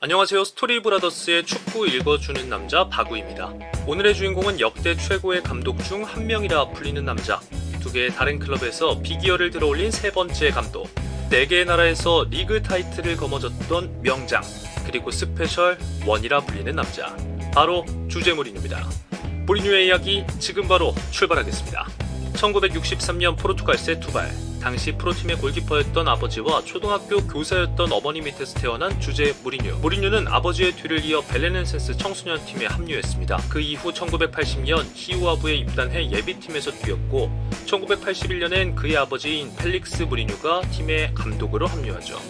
안녕하세요. 스토리브라더스의 축구 읽어주는 남자 바구입니다. 오늘의 주인공은 역대 최고의 감독 중 한 명이라 불리는 남자. 두 개의 다른 클럽에서 비기어를 들어올린 세 번째 감독. 4개의 나라에서 리그 타이틀을 거머쥐었던 명장. 그리고 스페셜 원이라 불리는 남자. 바로 주제 무리뉴입니다. 무리뉴의 이야기 지금 바로 출발하겠습니다. 1963년 포르투갈 세투발. 당시 프로팀의 골키퍼였던 아버지와 초등학교 교사였던 어머니 밑에서 태어난 주제 무리뉴. 무리뉴는 아버지의 뒤를 이어 벨레넨센스 청소년팀에 합류했습니다. 그 이후 1980년 히우아부에 입단해 예비팀에서 뛰었고 1981년엔 그의 아버지인 펠릭스 무리뉴가 팀의 감독으로 합류하죠.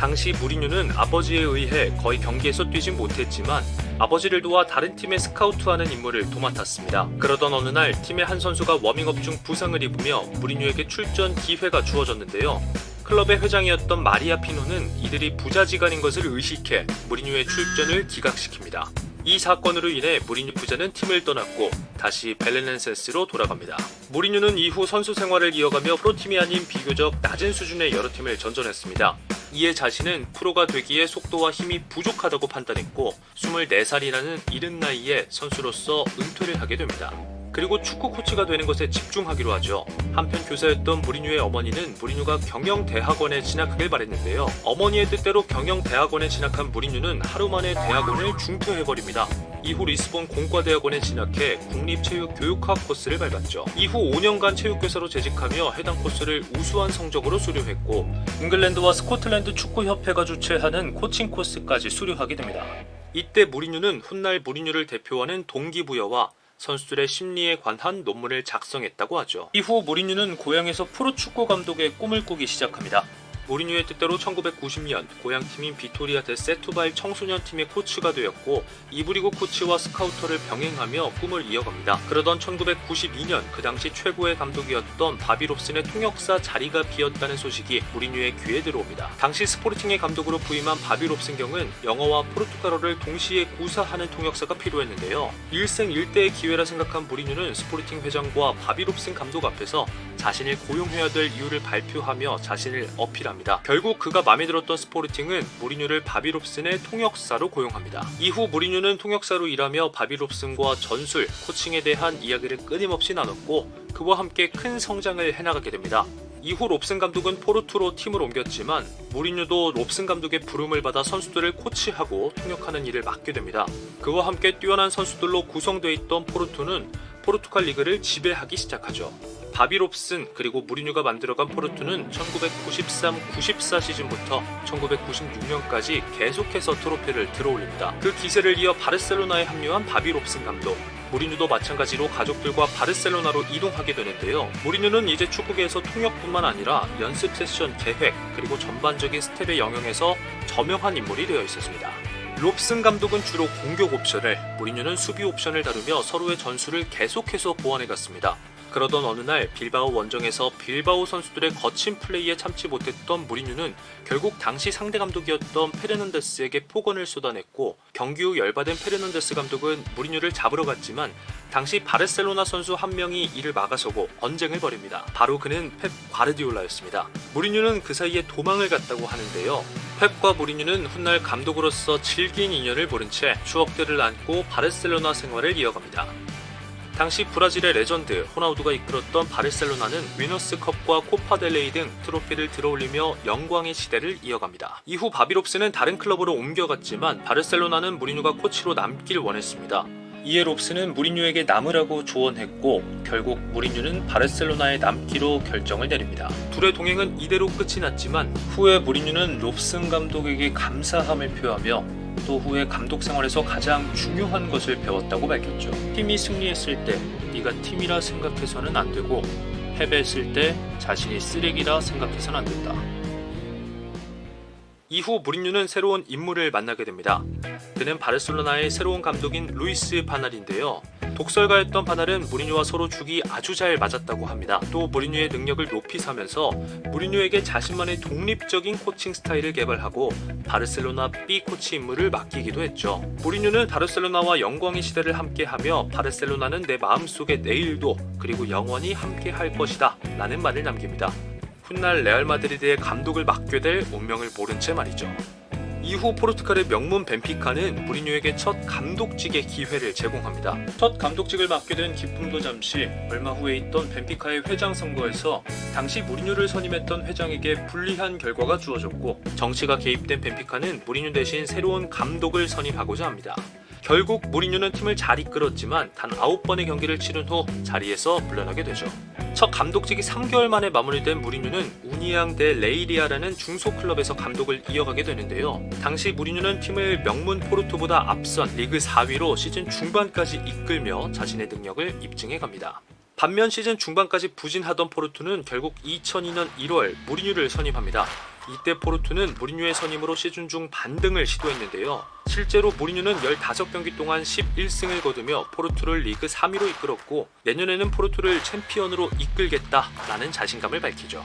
당시 무리뉴는 아버지에 의해 거의 경기에서 뛰진 못했지만 아버지를 도와 다른 팀에 스카우트하는 임무를 도맡았습니다. 그러던 어느 날 팀의 한 선수가 워밍업 중 부상을 입으며 무리뉴에게 출전 기회가 주어졌는데요. 클럽의 회장이었던 마리아 피노는 이들이 부자지간인 것을 의식해 무리뉴의 출전을 기각시킵니다. 이 사건으로 인해 무리뉴 부자는 팀을 떠났고 다시 벨레넨센스로 돌아갑니다. 무리뉴는 이후 선수 생활을 이어가며 프로팀이 아닌 비교적 낮은 수준의 여러 팀을 전전했습니다. 이에 자신은 프로가 되기에 속도와 힘이 부족하다고 판단했고 24살이라는 이른 나이에 선수로서 은퇴를 하게 됩니다. 그리고 축구 코치가 되는 것에 집중하기로 하죠. 한편 교사였던 무리뉴의 어머니는 무리뉴가 경영대학원에 진학하길 바랬는데요. 어머니의 뜻대로 경영대학원에 진학한 무리뉴는 하루 만에 대학원을 중퇴해버립니다. 이후 리스본 공과대학원에 진학해 국립체육교육학 코스를 밟았죠. 이후 5년간 체육교사로 재직하며 해당 코스를 우수한 성적으로 수료했고 잉글랜드와 스코틀랜드 축구협회가 주최하는 코칭 코스까지 수료하게 됩니다. 이때 무리뉴는 훗날 무리뉴를 대표하는 동기부여와 선수들의 심리에 관한 논문을 작성했다고 하죠. 이후 무리뉴는 고향에서 프로축구 감독의 꿈을 꾸기 시작합니다. 무리뉴의 뜻대로 1990년 고향팀인 비토리아 데 세투발 청소년팀의 코치가 되었고 2부 리그 코치와 스카우터를 병행하며 꿈을 이어갑니다. 그러던 1992년 그 당시 최고의 감독이었던 바비 롭슨의 통역사 자리가 비었다는 소식이 무리뉴의 귀에 들어옵니다. 당시 스포르팅의 감독으로 부임한 바비 롭슨 경은 영어와 포르투갈어를 동시에 구사하는 통역사가 필요했는데요. 일생일대의 기회라 생각한 무리뉴는 스포르팅 회장과 바비 롭슨 감독 앞에서 자신을 고용해야 될 이유를 발표하며 자신을 어필합니다. 결국 그가 마음에 들었던 스포르팅은 무리뉴를 바비 롭슨의 통역사로 고용합니다. 이후 무리뉴는 통역사로 일하며 바비 롭슨과 전술, 코칭에 대한 이야기를 끊임없이 나눴고 그와 함께 큰 성장을 해나가게 됩니다. 이후 롭슨 감독은 포르투로 팀을 옮겼지만 무리뉴도 롭슨 감독의 부름을 받아 선수들을 코치하고 통역하는 일을 맡게 됩니다. 그와 함께 뛰어난 선수들로 구성되어 있던 포르투는 포르투갈 리그를 지배하기 시작하죠. 바비 롭슨 그리고 무리뉴가 만들어간 포르투는 1993-94 시즌부터 1996년까지 계속해서 트로피를 들어올립니다. 그 기세를 이어 바르셀로나에 합류한 바비 롭슨 감독. 무리뉴도 마찬가지로 가족들과 바르셀로나로 이동하게 되는데요. 무리뉴는 이제 축구계에서 통역뿐만 아니라 연습 세션 계획 그리고 전반적인 스텝의 영역에서 저명한 인물이 되어 있었습니다. 롭슨 감독은 주로 공격 옵션을, 무리뉴는 수비 옵션을 다루며 서로의 전술을 계속해서 보완해갔습니다. 그러던 어느 날 빌바오 원정에서 빌바오 선수들의 거친 플레이에 참지 못했던 무리뉴는 결국 당시 상대 감독이었던 페르난데스에게 폭언을 쏟아냈고 경기 후 열받은 페르난데스 감독은 무리뉴를 잡으러 갔지만 당시 바르셀로나 선수 한 명이 이를 막아서고 언쟁을 벌입니다. 바로 그는 펩 과르디올라였습니다. 무리뉴는 그 사이에 도망을 갔다고 하는데요. 펩과 무리뉴는 훗날 감독으로서 질긴 인연을 모른 채 추억들을 안고 바르셀로나 생활을 이어갑니다. 당시 브라질의 레전드 호나우두가 이끌었던 바르셀로나는 위너스컵과 코파델레이 등 트로피를 들어올리며 영광의 시대를 이어갑니다. 이후 바비 롭슨은 다른 클럽으로 옮겨갔지만 바르셀로나는 무리뉴가 코치로 남길 원했습니다. 이에 롭슨은 무리뉴에게 남으라고 조언했고 결국 무리뉴는 바르셀로나에 남기로 결정을 내립니다. 둘의 동행은 이대로 끝이 났지만 후에 무리뉴는 롭슨 감독에게 감사함을 표하며 또 후에 감독 생활에서 가장 중요한 것을 배웠다고 밝혔죠. 팀이 승리했을 때 네가 팀이라 생각해서는 안 되고 패배했을 때 자신이 쓰레기라 생각해서는 안 된다. 이후 무리뉴는 새로운 인물을 만나게 됩니다. 그는 바르셀로나의 새로운 감독인 루이스 바날인데요. 독설가였던 바날은 무리뉴와 서로 죽이 아주 잘 맞았다고 합니다. 또 무리뉴의 능력을 높이 사면서 무리뉴에게 자신만의 독립적인 코칭 스타일을 개발하고 바르셀로나 B 코치 임무를 맡기기도 했죠. 무리뉴는 바르셀로나와 영광의 시대를 함께하며 바르셀로나는 내 마음속에 내일도 그리고 영원히 함께할 것이다 라는 말을 남깁니다. 훗날 레알 마드리드의 감독을 맡게 될 운명을 모른 채 말이죠. 이후 포르투갈의 명문 벤피카는 무리뉴에게 첫 감독직의 기회를 제공합니다. 첫 감독직을 맡게 된 기쁨도 잠시, 얼마 후에 있던 벤피카의 회장 선거에서 당시 무리뉴를 선임했던 회장에게 불리한 결과가 주어졌고, 정치가 개입된 벤피카는 무리뉴 대신 새로운 감독을 선임하고자 합니다. 결국 무리뉴는 팀을 잘 이끌었지만 단 9번의 경기를 치른 후 자리에서 물러나게 되죠. 첫 감독직이 3개월 만에 마무리된 무리뉴는 우니앙 데 레이리아라는 중소클럽에서 감독을 이어가게 되는데요. 당시 무리뉴는 팀을 명문 포르토보다 앞선 리그 4위로 시즌 중반까지 이끌며 자신의 능력을 입증해갑니다. 반면 시즌 중반까지 부진하던 포르투는 결국 2002년 1월 무리뉴를 선임합니다. 이때 포르투는 무리뉴의 선임으로 시즌 중 반등을 시도했는데요. 실제로 무리뉴는 15경기 동안 11승을 거두며 포르투를 리그 3위로 이끌었고, 내년에는 포르투를 챔피언으로 이끌겠다라는 자신감을 밝히죠.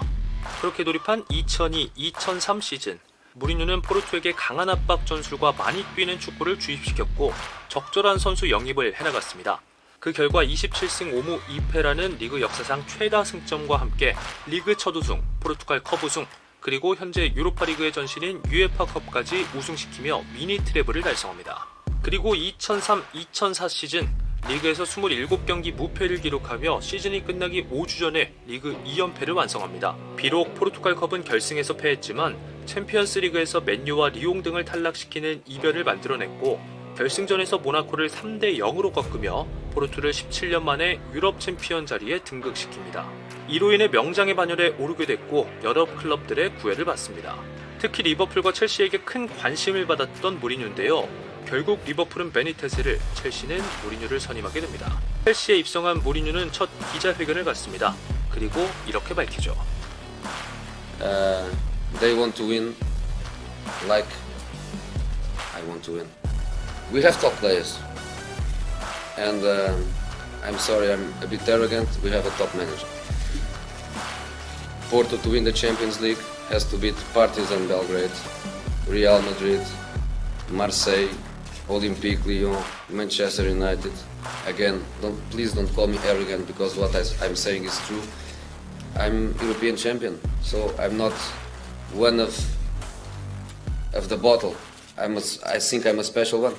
그렇게 돌입한 2002-2003 시즌, 무리뉴는 포르투에게 강한 압박 전술과 많이 뛰는 축구를 주입시켰고 적절한 선수 영입을 해나갔습니다. 그 결과 27승 5무 2패라는 리그 역사상 최다 승점과 함께 리그 첫 우승, 포르투갈 컵 우승, 그리고 현재 유로파리그의 전신인 UEFA컵까지 우승시키며 미니 트래블을 달성합니다. 그리고 2003-2004 시즌 리그에서 27경기 무패를 기록하며 시즌이 끝나기 5주 전에 리그 2연패를 완성합니다. 비록 포르투갈 컵은 결승에서 패했지만 챔피언스 리그에서 맨유와 리옹 등을 탈락시키는 이변을 만들어냈고, 결승전에서 모나코를 3대 0으로 꺾으며 포르투를 17년 만에 유럽 챔피언 자리에 등극시킵니다. 이로 인해 명장의 반열에 오르게 됐고 여러 클럽들의 구애를 받습니다. 특히 리버풀과 첼시에게 큰 관심을 받았던 무리뉴인데요. 결국 리버풀은 베니테즈를, 첼시는 무리뉴를 선임하게 됩니다. 첼시에 입성한 무리뉴는 첫 기자회견을 갖습니다. 그리고 이렇게 밝히죠. They want to win like I want to win. We have top players, and I'm sorry, I'm a bit arrogant. We have a top manager. Porto to win the Champions League has to beat Partizan Belgrade, Real Madrid, Marseille, Olympique Lyon, Manchester United. Again, please don't call me arrogant because what I'm saying is true. I'm European champion, so I'm not one of the bottle. I think I'm a special one.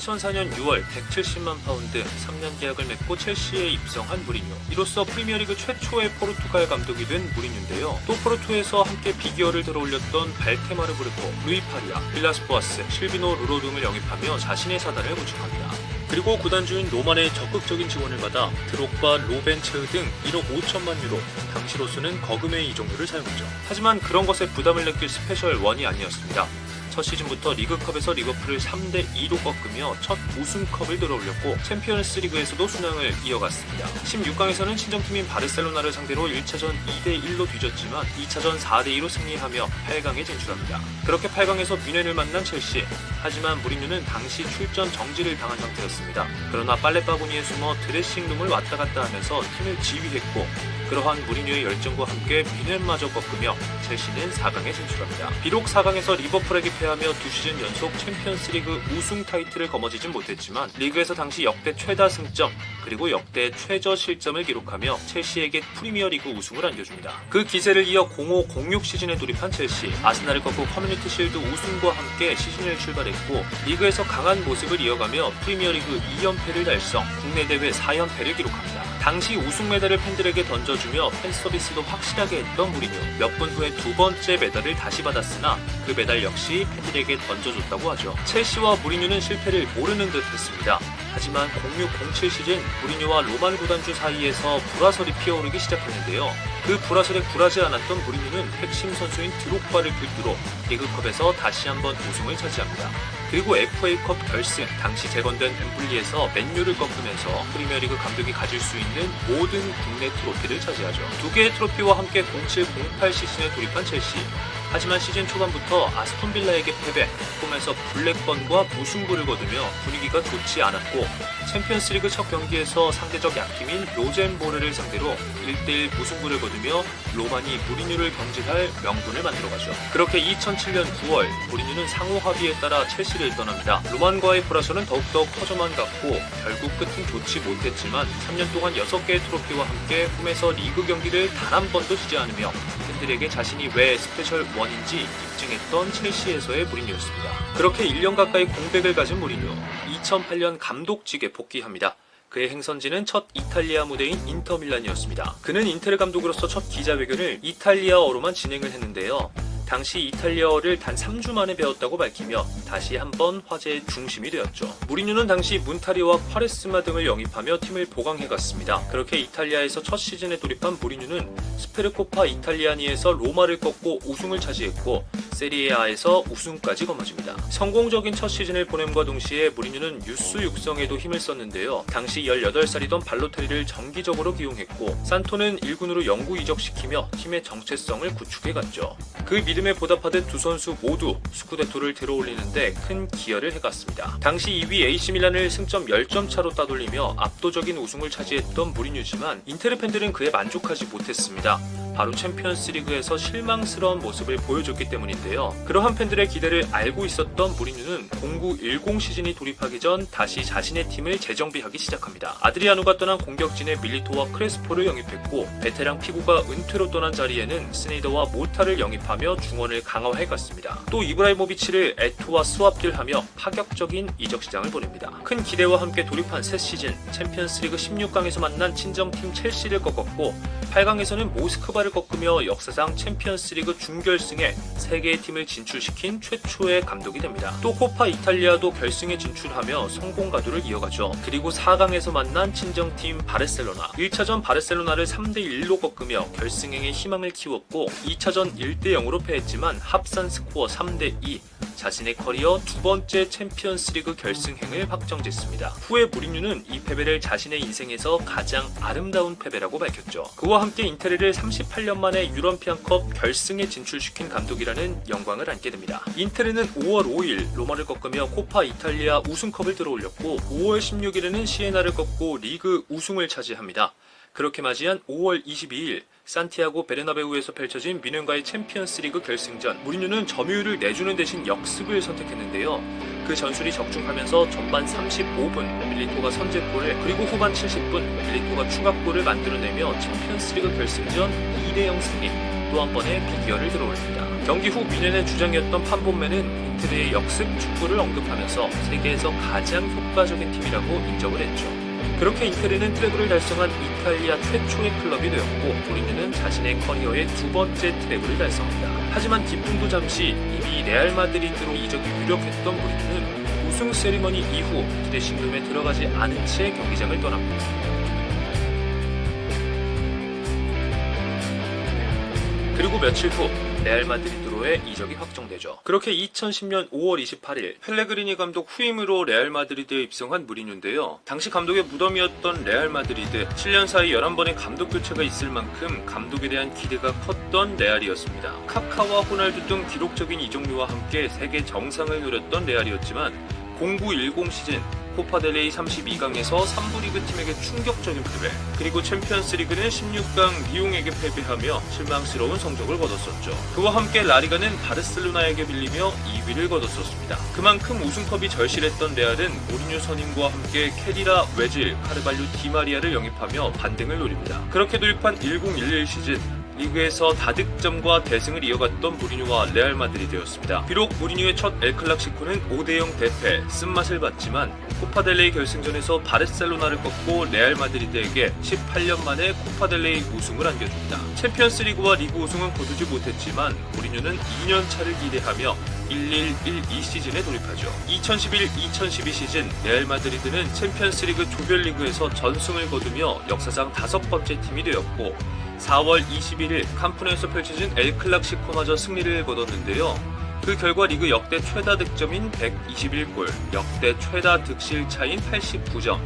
2004년 6월 170만 파운드 3년 계약을 맺고 첼시에 입성한 무리뉴. 이로써 프리미어리그 최초의 포르투갈 감독이 된 무리뉴인데요. 또 포르투에서 함께 비기어를 들어올렸던 발테마르 브르토, 루이 파리아, 빌라스보아스, 실비노 루로 등을 영입하며 자신의 사단을 구축합니다. 그리고 구단주인 로만의 적극적인 지원을 받아 드록바, 로벤체흐 등 1억 5천만 유로, 당시로서는 거금의 이적료를 사용했죠. 하지만 그런 것에 부담을 느낄 스페셜 원이 아니었습니다. 첫 시즌부터 리그컵에서 리버풀을 3대 2로 꺾으며 첫 우승컵을 들어올렸고 챔피언스 리그에서도 순항을 이어갔습니다. 16강에서는 친정팀인 바르셀로나를 상대로 1차전 2대 1로 뒤졌지만 2차전 4대 2로 승리하며 8강에 진출합니다. 그렇게 8강에서 뮌헨을 만난 첼시. 하지만 무리뉴는 당시 출전 정지를 당한 상태였습니다. 그러나 빨래바구니에 숨어 드레싱룸을 왔다 갔다 하면서 팀을 지휘했고, 그러한 무리뉴의 열정과 함께 뮌헨마저 꺾으며 첼시는 4강에 진출합니다. 비록 4강에서 리버풀에게 패하며 2시즌 연속 챔피언스리그 우승 타이틀을 거머쥐진 못했지만 리그에서 당시 역대 최다 승점 그리고 역대 최저 실점을 기록하며 첼시에게 프리미어리그 우승을 안겨줍니다. 그 기세를 이어 05-06 시즌에 돌입한 첼시, 아스날을 꺾고 커뮤니티 실드 우승과 함께 시즌을 출발했고 리그에서 강한 모습을 이어가며 프리미어리그 2연패를 달성, 국내 대회 4연패를 기록합니다. 당시 우승 메달을 팬들에게 던져주며 팬 서비스도 확실하게 했던 무리뉴. 몇 분 후에 두 번째 메달을 다시 받았으나 그 메달 역시 팬들에게 던져줬다고 하죠. 첼시와 무리뉴는 실패를 모르는 듯 했습니다. 하지만 06-07 시즌 무리뉴와 로만 구단주 사이에서 불화설이 피어오르기 시작했는데요. 그 불화설에 굴하지 않았던 무리뉴는 핵심 선수인 드록바를 필두로 리그컵에서 다시 한번 우승을 차지합니다. 그리고 FA컵 결승, 당시 재건된 웸블리에서 맨유를 꺾으면서 프리미어리그 감독이 가질 수 있는 모든 국내 트로피를 차지하죠. 두 개의 트로피와 함께 07-08 시즌에 돌입한 첼시. 하지만 시즌 초반부터 아스톤 빌라에게 패배, 홈에서 블랙번과 무승부를 거두며 분위기가 좋지 않았고 챔피언스리그 첫 경기에서 상대적 약팀인 로젠보르를 상대로 1대1 무승부를 거두며 로만이 무리뉴를 경질할 명분을 만들어가죠. 그렇게 2007년 9월 무리뉴는 상호 합의에 따라 첼시를 떠납니다. 로만과의 불화설은 더욱더 커져만 갔고 결국 끝은 좋지 못했지만 3년 동안 6개의 트로피와 함께 홈에서 리그 경기를 단 한 번도 지지 않으며 팬들에게 자신이 왜 스페셜 원인지 입증했던 첼시에서의 무리뉴였습니다. 그렇게 1년 가까이 공백을 가진 무리뉴, 2008년 감독직에 복귀합니다. 그의 행선지는 첫 이탈리아 무대인 인터밀란이었습니다. 그는 인테르 감독으로서 첫 기자회견을 이탈리아어로만 진행을 했는데요. 당시 이탈리아어를 단 3주 만에 배웠다고 밝히며 다시 한번 화제의 중심이 되었죠. 무리뉴는 당시 문타리와 콰레스마 등을 영입하며 팀을 보강해갔습니다. 그렇게 이탈리아에서 첫 시즌에 돌입한 무리뉴는 스페르코파 이탈리아니에서 로마를 꺾고 우승을 차지했고 세리에아에서 우승까지 거머쥡니다. 성공적인 첫 시즌을 보냄과 동시에 무리뉴는 유스 육성에도 힘을 썼는데요. 당시 18살이던 발로텔리를 정기적으로 기용했고 산토는 1군으로 영구 이적시키며 팀의 정체성을 구축해갔죠. 그 믿음에 보답하듯 두 선수 모두 스쿠데토를 들어올리는데 큰 기여를 해갔습니다. 당시 2위 AC밀란을 승점 10점 차로 따돌리며 압도적인 우승을 차지했던 무리뉴지만 인테르 팬들은 그에 만족하지 못했습니다. 바로 챔피언스리그에서 실망스러운 모습을 보여줬기 때문인데요. 그러한 팬들의 기대를 알고 있었던 무리뉴는 09-10 시즌이 돌입하기 전 다시 자신의 팀을 재정비하기 시작합니다. 아드리아노가 떠난 공격진에 밀리토와 크레스포를 영입했고 베테랑 피구가 은퇴로 떠난 자리에는 스네이더와 모타를 영입하며 중원을 강화해갔습니다. 또 이브라이모비치를 에토와 스왑딜하며 파격적인 이적 시장을 보냅니다. 큰 기대와 함께 돌입한 새 시즌 챔피언스리그 16강에서 만난 친정팀 첼시를 꺾었고 8강에서는 모스크바를 꺾으며 역사상 챔피언스리그 준결승에 3개의 팀을 진출시킨 최초의 감독이 됩니다. 또 코파 이탈리아도 결승에 진출하며 성공 가도를 이어가죠. 그리고 4강에서 만난 친정팀 바르셀로나 1차전 바르셀로나를 3대1로 꺾으며 결승행의 희망을 키웠고 2차전 1대0으로 패했지만 합산 스코어 3대2 자신의 커리어 두 번째 챔피언스리그 결승행을 확정짓습니다. 후에 무리뉴는 이 패배를 자신의 인생에서 가장 아름다운 패배라고 밝혔죠. 그와 함께 인테르를 38년 만에 유러피안컵 결승에 진출시킨 감독이라는 영광을 안게 됩니다. 인테르는 5월 5일 로마를 꺾으며 코파 이탈리아 우승컵을 들어올렸고 5월 16일에는 시에나를 꺾고 리그 우승을 차지합니다. 그렇게 맞이한 5월 22일 산티아고 베르나베우에서 펼쳐진 미넨과의 챔피언스리그 결승전, 무리뉴는 점유율을 내주는 대신 역습을 선택했는데요. 그 전술이 적중하면서 전반 35분 밀리토가 선제골을 그리고 후반 70분 밀리토가 추가골을 만들어내며 챔피언스리그 결승전 2대0 승리, 또 한 번의 비기어를 들어올립니다. 경기 후 미넨의 주장이었던 판본맨은 인테르의 역습 축구를 언급하면서 세계에서 가장 효과적인 팀이라고 인정을 했죠. 그렇게 인테르는 트래블을 달성한 이탈리아 최초의 클럽이 되었고 무리뉴는 자신의 커리어의 두 번째 트래블을 달성합니다. 하지만 기쁨도 잠시 이미 레알 마드리드로 이적이 유력했던 무리뉴는 우승 세리머니 이후 드레싱룸에 들어가지 않은 채 경기장을 떠납니다. 그리고 며칠 후 레알 마드리드로의 이적이 확정되죠. 그렇게 2010년 5월 28일 펠레그리니 감독 후임으로 레알 마드리드에 입성한 무리뉴인데요. 당시 감독의 무덤이었던 레알 마드리드, 7년 사이 11번의 감독 교체가 있을 만큼 감독에 대한 기대가 컸던 레알이었습니다. 카카와 호날두 등 기록적인 이적료와 함께 세계 정상을 노렸던 레알이었지만 09-10 시즌 코파델레이 32강에서 3부 리그 팀에게 충격적인 패배, 그리고 챔피언스리그는 16강 리옹에게 패배하며 실망스러운 성적을 거뒀었죠. 그와 함께 라리가는 바르셀로나에게 빌리며 2위를 거뒀었습니다. 그만큼 우승컵이 절실했던 레알은 무리뉴 선임과 함께 캐리라, 웨질, 카르발류, 디마리아를 영입하며 반등을 노립니다. 그렇게 도입한 10-11 시즌 리그에서 다득점과 대승을 이어갔던 무리뉴와 레알 마드리드였습니다. 비록 무리뉴의 첫 엘클라시코는 5대0 대패, 쓴맛을 봤지만 코파델레이 결승전에서 바르셀로나를 꺾고 레알 마드리드에게 18년 만에 코파델레이 우승을 안겨줍니다. 챔피언스리그와 리그 우승은 거두지 못했지만 무리뉴는 2년 차를 기대하며 11-12 시즌에 돌입하죠. 2011-2012 시즌 레알 마드리드는 챔피언스리그 조별리그에서 전승을 거두며 역사상 5번째 팀이 되었고 4월 21일 캄프누에서 펼쳐진 엘클라시코마저 승리를 거뒀는데요. 그 결과 리그 역대 최다 득점인 121골, 역대 최다 득실 차인 89점,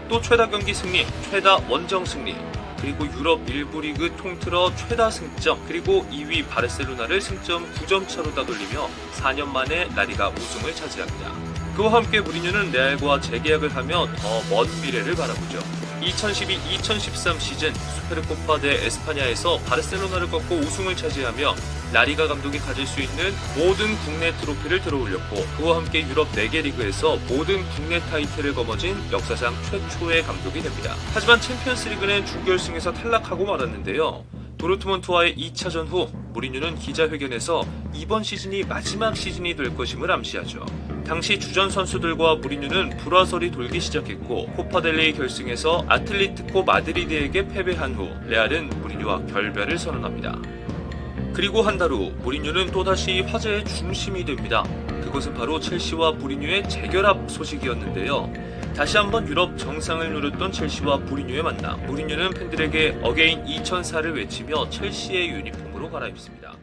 또 최다 경기 승리, 최다 원정 승리, 그리고 유럽 일부 리그 통틀어 최다 승점, 그리고 2위 바르셀로나를 승점 9점 차로 따돌리며 4년 만에 라리가 우승을 차지합니다. 그와 함께 무리뉴는 레알과 재계약을 하며 더 먼 미래를 바라보죠. 2012-2013 시즌 수페르코파 대 에스파냐에서 바르셀로나를 꺾고 우승을 차지하며 라리가 감독이 가질 수 있는 모든 국내 트로피를 들어올렸고, 그와 함께 유럽 4개 리그에서 모든 국내 타이틀을 거머쥔 역사상 최초의 감독이 됩니다. 하지만 챔피언스 리그는 준결승에서 탈락하고 말았는데요. 도르트문트와의 2차전 후 무리뉴는 기자회견에서 이번 시즌이 마지막 시즌이 될 것임을 암시하죠. 당시 주전 선수들과 무리뉴는 불화설이 돌기 시작했고, 코파델레이 결승에서 아틀레티코 마드리드에게 패배한 후 레알은 무리뉴와 결별을 선언합니다. 그리고 한 달 후 무리뉴는 또다시 화제의 중심이 됩니다. 그것은 바로 첼시와 무리뉴의 재결합 소식이었는데요. 다시 한번 유럽 정상을 누렸던 첼시와 무리뉴의 만남. 무리뉴는 팬들에게 어게인 2004를 외치며 첼시의 유니폼으로 갈아입습니다.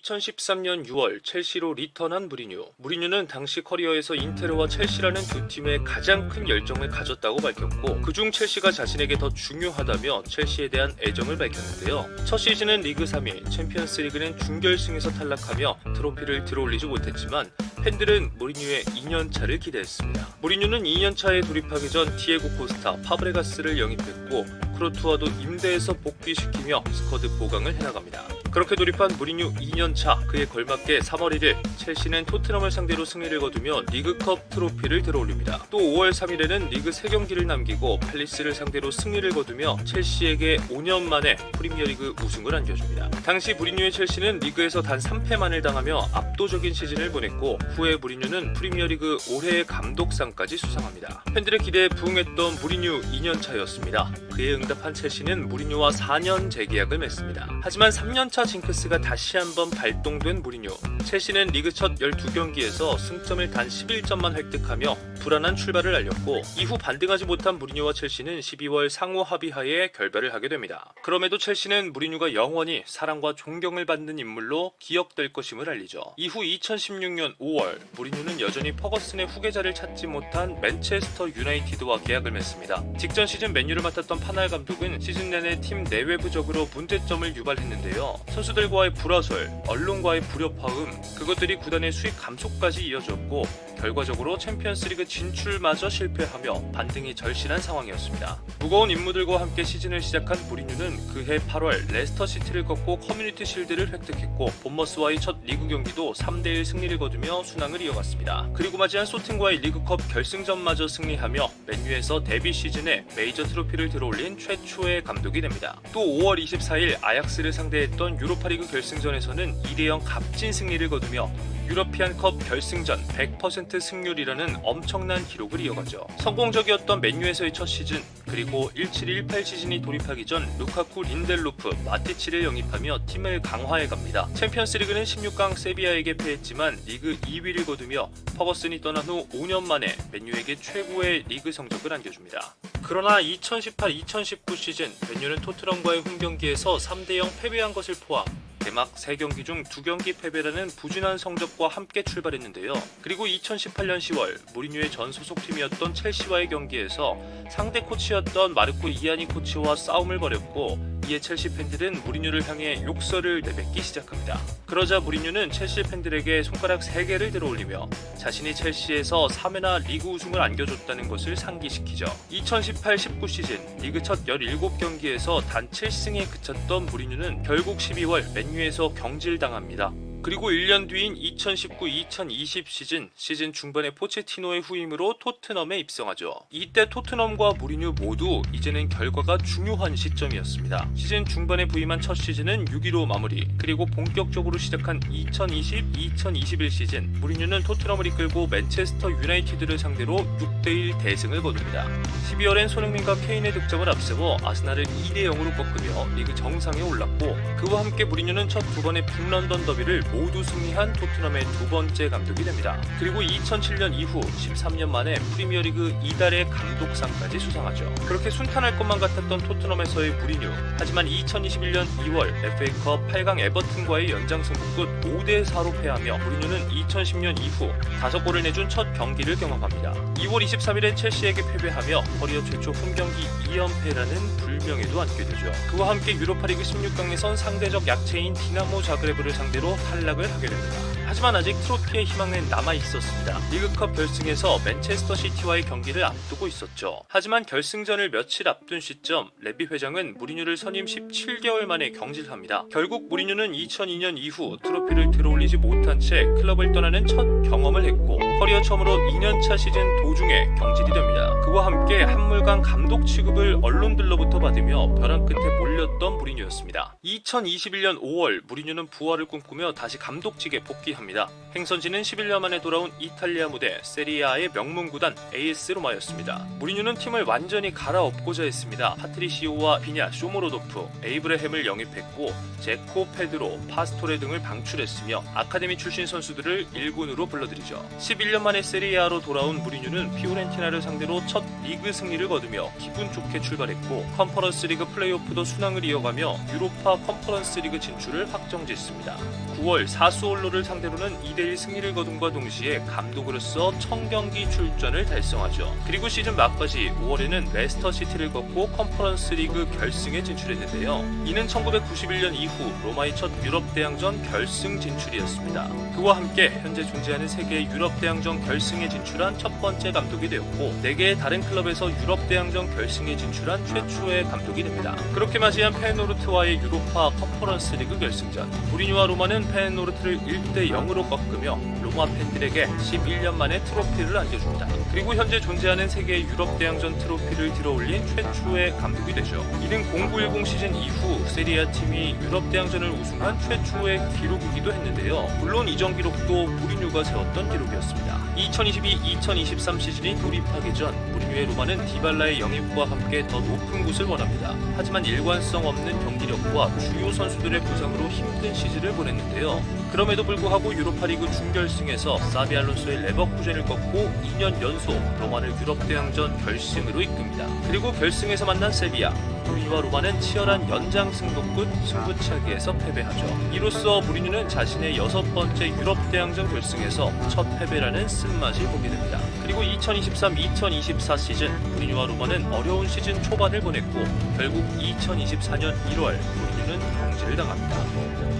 2013년 6월 첼시로 리턴한 무리뉴. 무리뉴는 당시 커리어에서 인테르와 첼시라는 두 팀에 가장 큰 열정을 가졌다고 밝혔고, 그중 첼시가 자신에게 더 중요하다며 첼시에 대한 애정을 밝혔는데요. 첫 시즌은 리그 3위, 챔피언스 리그는 준결승에서 탈락하며 트로피를 들어올리지 못했지만 팬들은 무리뉴의 2년차를 기대했습니다. 무리뉴는 2년차에 돌입하기 전 티에고 코스타, 파브레가스를 영입했고 크로투아도 임대해서 복귀시키며 스쿼드 보강을 해나갑니다. 그렇게 돌입한 무리뉴 2년차, 그에 걸맞게 3월 1일 첼시는 토트넘을 상대로 승리를 거두며 리그컵 트로피를 들어올립니다. 또 5월 3일에는 리그 3경기를 남기고 팰리스를 상대로 승리를 거두며 첼시에게 5년 만에 프리미어리그 우승을 안겨줍니다. 당시 무리뉴의 첼시는 리그에서 단 3패만을 당하며 압도적인 시즌을 보냈고, 후에 무리뉴는 프리미어리그 올해의 감독상까지 수상합니다. 팬들의 기대에 부응했던 무리뉴 2년차였습니다. 그에 응답한 첼시는 무리뉴와 4년 재계약을 맺습니다. 하지만 3년차 징크스가 다시 한번 발동된 무리뉴. 첼시는 리그 첫 12경기에서 승점을 단 11점만 획득하며 불안한 출발을 알렸고, 이후 반등하지 못한 무리뉴와 첼시는 12월 상호 합의하에 결별을 하게 됩니다. 그럼에도 첼시는 무리뉴가 영원히 사랑과 존경을 받는 인물로 기억될 것임을 알리죠. 이후 2016년 5월 무리뉴는 여전히 퍼거슨의 후계자를 찾지 못한 맨체스터 유나이티드와 계약을 맺습니다. 직전 시즌 맨유를 맡았던 파날 감독은 시즌 내내 팀 내외부적으로 문제점을 유발했는데요. 선수들과의 불화설, 언론과의 불협화음, 그것들이 구단의 수익 감소까지 이어졌고, 결과적으로 챔피언스리그 진출마저 실패하며 반등이 절실한 상황이었습니다. 무거운 임무들과 함께 시즌을 시작한 무리뉴는 그해 8월 레스터시티를 꺾고 커뮤니티 실드를 획득했고, 본머스와의 첫 리그 경기도 3대1 승리를 거두며 순항을 이어갔습니다. 그리고 맞이한 소팅과의 리그컵 결승전마저 승리하며 맨유에서 데뷔 시즌에 메이저 트로피를 들어올린 최초의 감독이 됩니다. 또 5월 24일 아약스를 상대했던 유로파리그 결승전에서는 2대0 값진 승리를 거두며 유러피안컵 결승전 100% 승률이라는 엄청난 기록을 이어가죠. 성공적이었던 맨유에서의 첫 시즌, 그리고 17-18 시즌이 돌입하기 전 루카쿠, 린델로프, 마티치를 영입하며 팀을 강화해갑니다. 챔피언스리그는 16강 세비야에게 패했지만 리그 2위를 거두며 퍼거슨이 떠난 후 5년 만에 맨유에게 최고의 리그 성적을 안겨줍니다. 그러나 2018-2019 시즌 맨유는 토트넘과의 홈경기에서 3대0 패배한 것을 포함 개막 3경기 중 2경기 패배라는 부진한 성적과 함께 출발했는데요. 그리고 2018년 10월 무리뉴의 전 소속팀이었던 첼시와의 경기에서 상대 코치였던 마르코 이아니 코치와 싸움을 벌였고, 이에 첼시 팬들은 무리뉴를 향해 욕설을 내뱉기 시작합니다. 그러자 무리뉴는 첼시 팬들에게 손가락 3개를 들어올리며 자신이 첼시에서 3회나 리그 우승을 안겨줬다는 것을 상기시키죠. 2018-19 시즌 리그 첫 17경기에서 단 7승에 그쳤던 무리뉴는 결국 12월 맨유에서 경질당합니다. 그리고 1년 뒤인 2019-2020 시즌 중반에 포체티노의 후임으로 토트넘에 입성하죠. 이때 토트넘과 무리뉴 모두 이제는 결과가 중요한 시점이었습니다. 시즌 중반에 부임한 첫 시즌은 6위로 마무리, 그리고 본격적으로 시작한 2020-2021 시즌 무리뉴는 토트넘을 이끌고 맨체스터 유나이티드를 상대로 6대1 대승을 거둡니다. 12월엔 손흥민과 케인의 득점을 앞세워 아스날을 2대0으로 꺾으며 리그 정상에 올랐고, 그와 함께 무리뉴는 첫 2번의 북런던 더비를 모두 승리한 토트넘의 두 번째 감독이 됩니다. 그리고 2007년 이후 13년 만에 프리미어리그 이달의 감독상까지 수상하죠. 그렇게 순탄할 것만 같았던 토트넘에서의 무리뉴. 하지만 2021년 2월 FA컵 8강 에버튼과의 연장승부 끝 5대4로 패하며 무리뉴는 2010년 이후 5골을 내준 첫 경기를 경험합니다. 2월 23일에 첼시에게 패배하며 커리어 최초 홈경기 2연패라는 불명예도 안게 되죠. 그와 함께 유로파리그 16강에선 상대적 약체인 디나모 자그레브를 상대로 탈락을 하게 됩니다. 하지만 아직 트로피의 희망은 남아있었습니다. 리그컵 결승에서 맨체스터 시티와의 경기를 앞두고 있었죠. 하지만 결승전을 며칠 앞둔 시점 레비 회장은 무리뉴를 선임 17개월 만에 경질합니다. 결국 무리뉴는 2002년 이후 트로피를 들어올리지 못한 채 클럽을 떠나는 첫 경험을 했고 커리어 처음으로 2년차 시즌 도중에 경질이 됩니다. 그와 함께 한물간 감독 취급을 언론들로부터 받으며 벼랑 끝에 몰렸던 무리뉴였습니다. 2021년 5월 무리뉴는 부활을 꿈꾸며 다시 감독직에 복귀합니다. 행선지는 11년 만에 돌아온 이탈리아 무대 세리아의 명문 구단 AS 로마였습니다. 무리뉴는 팀을 완전히 갈아엎고자 했습니다. 파트리시오와 비냐, 쇼모로도프, 에이브레햄을 영입했고 제코, 페드로, 파스토레 등을 방출했으며 아카데미 출신 선수들을 1군으로 불러들이죠. 11년 만에 세리아로 돌아온 무리뉴는 피오렌티나를 상대로 첫 리그 승리를 거두며 기분 좋게 출발했고 컨퍼런스 리그 플레이오프도 순항을 이어가며 유로파 컨퍼런스 리그 진출을 확정짓습니다. 9월 사수올로를 상대로는 2대1 승리를 거둔과 동시에 감독으로서 1000경기 출전을 달성하죠. 그리고 시즌 막바지 5월에는 레스터 시티를 꺾고 컨퍼런스 리그 결승에 진출했는데요. 이는 1991년 이후 로마의 첫 유럽 대항전 결승 진출이었습니다. 그와 함께 현재 존재하는 세계의 유럽 대항전 결승에 진출한 첫 번째 감독이 되었고 4개의 다른 클럽에서 유럽 대항전 결승에 진출한 최초의 감독이 됩니다. 그렇게 맞이한 페노르트와의 유로파 컨퍼런스 리그 결승전 무리뉴와 로마는 페노르트를 1대0으로 꺾으며 로마 팬들에게 11년 만에 트로피를 안겨줍니다. 그리고 현재 존재하는 세계의 유럽 대항전 트로피를 들어올린 최초의 감독이 되죠. 이는 0910 시즌 이후 세리아 팀이 유럽 대항전을 우승한 최초의 기록이기도 했는데요. 물론 이전 기록도 무리뉴가 세웠던 기록이었습니다. 2022-2023 시즌이 돌입하기 전 무리뉴의 로마는 디발라의 영입과 함께 더 높은 곳을 원합니다. 하지만 일관성 없는 경기력과 주요 선수들의 부상으로 힘든 시즌을 보냈는데요. 그럼에도 불구하고 유로파리그 준결승에서 사비 알론소의 레버쿠젠을 꺾고 2년 연속 로마를 유럽 대항전 결승으로 이끕니다. 그리고 결승에서 만난 세비야. 무리뉴와 로마는 치열한 연장 승부 끝 승부차기에서 패배하죠. 이로써 무리뉴는 자신의 6번째 유럽 대항전 결승에서 첫 패배라는 쓴맛을 보게 됩니다. 그리고 2023-2024 시즌 무리뉴와 로마는 어려운 시즌 초반을 보냈고 결국 2024년 1월 무리뉴는 경질을 당합니다.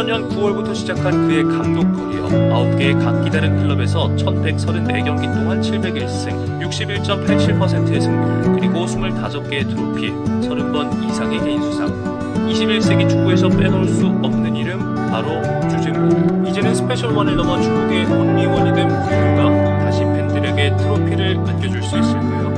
2000년 9월부터 시작한 그의 감독 커리어 9개의 각기 다른 클럽에서 1134경기 동안 701승, 61.87%의 승률, 그리고 25개의 트로피, 30번 이상의 개인 수상. 21세기 축구에서 빼놓을 수 없는 이름 바로 주제무. 이제는 스페셜원을 넘어 축구계의 온리원이 된 무리뉴가 다시 팬들에게 트로피를 안겨줄 수 있을까요?